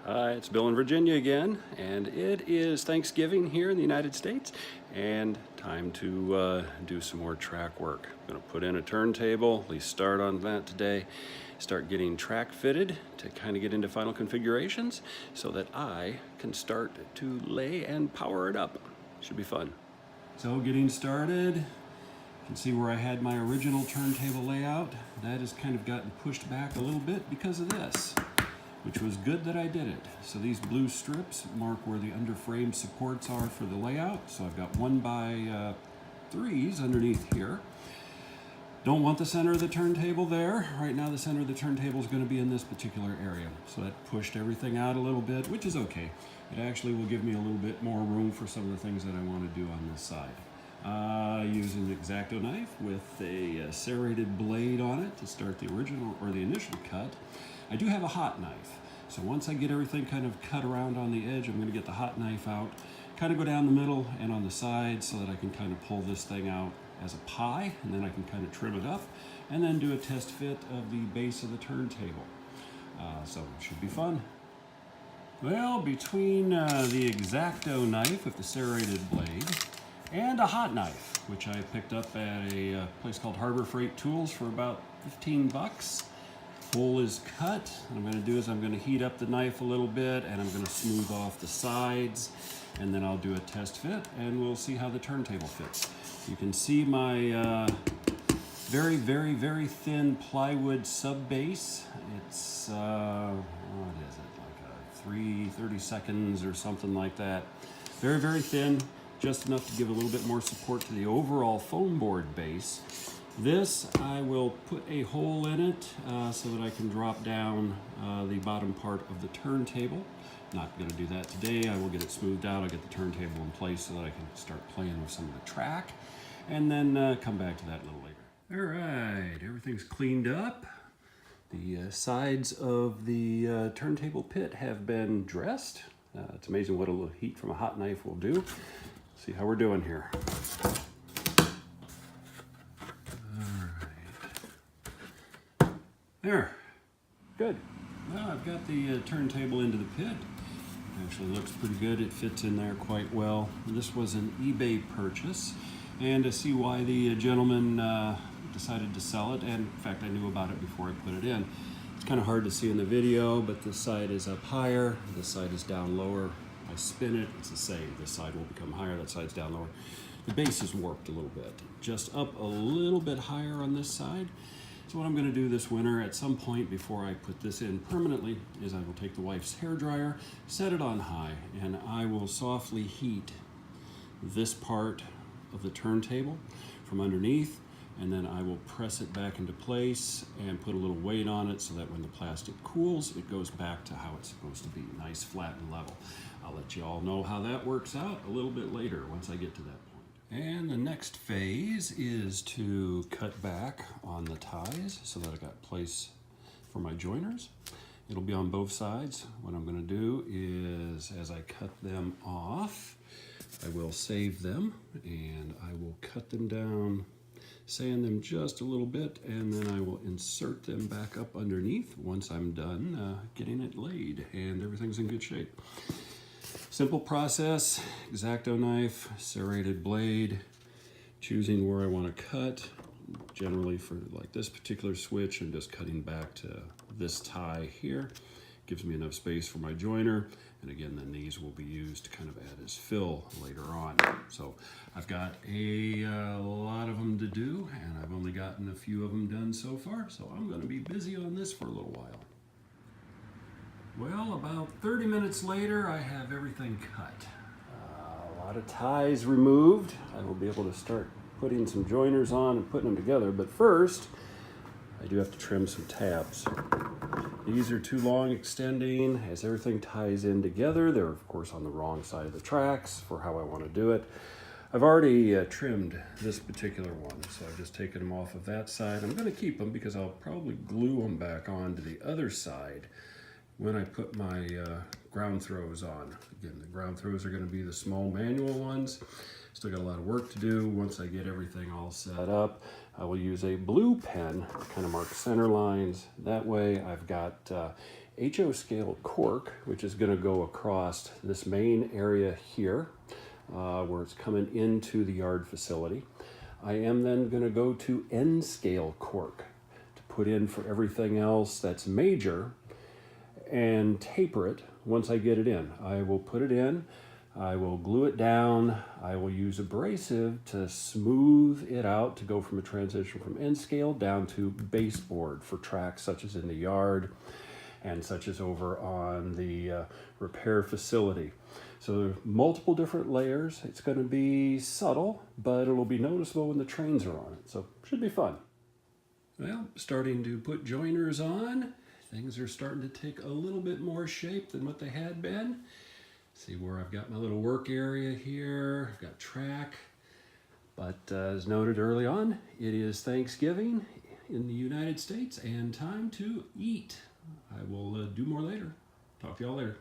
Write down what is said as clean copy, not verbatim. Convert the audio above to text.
Hi, it's Bill in Virginia again, and it is Thanksgiving here in the United States, and time to do some more track work. I'm going to put in a turntable, at least start on that today, start getting track fitted to kind of get into final configurations so that I can start to lay and power it up. Should be fun. So getting started, you can see where I had my original turntable layout. That has kind of gotten pushed back a little bit because of this, which was good that I did it. So these blue strips mark where the underframe supports are for the layout. So I've got 1x3s underneath here. Don't want the center of the turntable there. Right now the center of the turntable is going to be in this particular area. So that pushed everything out a little bit, which is okay. It actually will give me a little bit more room for some of the things that I want to do on this side. Using an X-Acto knife with a serrated blade on it to start the original or the initial cut. I do have a hot knife, so once I get everything kind of cut around on the edge, I'm going to get the hot knife out, kind of go down the middle and on the sides so that I can kind of pull this thing out as a pie, and then I can kind of trim it up and then do a test fit of the base of the turntable. So it should be fun. Well, between the X-Acto knife with the serrated blade and a hot knife, which I picked up at a place called Harbor Freight Tools for about 15 bucks. Hole is cut. What I'm going to do is I'm going to heat up the knife a little bit and I'm going to smooth off the sides, and then I'll do a test fit and we'll see how the turntable fits. You can see my very, very, very thin plywood sub base. It's what is it, like 30 seconds or something like that. Very, very thin, just enough to give a little bit more support to the overall foam board base. This, I will put a hole in it so that I can drop down the bottom part of the turntable. Not going to do that today. I will get it smoothed out. I'll get the turntable in place so that I can start playing with some of the track, and then come back to that a little later. All right, everything's cleaned up. The sides of the turntable pit have been dressed. It's amazing what a little heat from a hot knife will do. See how we're doing here. There, good. Well, I've got the turntable into the pit. Actually looks pretty good. It fits in there quite well. This was an eBay purchase, and to see why the gentleman decided to sell it, and in fact I knew about it before I put it in. It's kind of hard to see in the video, but this side is up higher, this side is down lower. I spin it, it's the same. This side will become higher, that side's down lower. The base is warped a little bit. Just up a little bit higher on this side. So what I'm going to do this winter at some point before I put this in permanently is I will take the wife's hairdryer, set it on high, and I will softly heat this part of the turntable from underneath, and then I will press it back into place and put a little weight on it so that when the plastic cools, it goes back to how it's supposed to be, nice, flat, and level. I'll let you all know how that works out a little bit later once I get to that point. And the next phase is to cut back on the ties so that I got place for my joiners. It'll be on both sides. What I'm going to do is, as I cut them off, I will save them and I will cut them down, sand them just a little bit, and then I will insert them back up underneath once I'm done getting it laid and everything's in good shape. Simple process, X-Acto knife, serrated blade, choosing where I want to cut. Generally for like this particular switch, I'm just cutting back to this tie here. Gives me enough space for my joiner, and again then these will be used to kind of add as fill later on. So I've got a lot of them to do, and I've only gotten a few of them done so far, so I'm going to be busy on this for a little while. Well, about 30 minutes later, I have everything cut. A lot of ties removed. I will be able to start putting some joiners on and putting them together, but first, I do have to trim some tabs. These are too long extending as everything ties in together. They're, of course, on the wrong side of the tracks for how I want to do it. I've already trimmed this particular one, so I've just taken them off of that side. I'm going to keep them because I'll probably glue them back on to the other side when I put my ground throws on. Again, the ground throws are going to be the small manual ones. Still got a lot of work to do. Once I get everything all set up, I will use a blue pen to kind of mark center lines. That way I've got HO scale cork, which is going to go across this main area here where it's coming into the yard facility. I am then going to go to N scale cork to put in for everything else that's major and taper it once I get it in. I will put it in, I will glue it down, I will use abrasive to smooth it out to go from a transition from N scale down to baseboard for tracks such as in the yard and such as over on the repair facility. So there are multiple different layers. It's going to be subtle, but it'll be noticeable when the trains are on it. So should be fun. Well, starting to put joiners on. Things are starting to take a little bit more shape than what they had been. See where I've got my little work area here. I've got track. But as noted early on, it is Thanksgiving in the United States and time to eat. I will do more later. Talk to y'all later.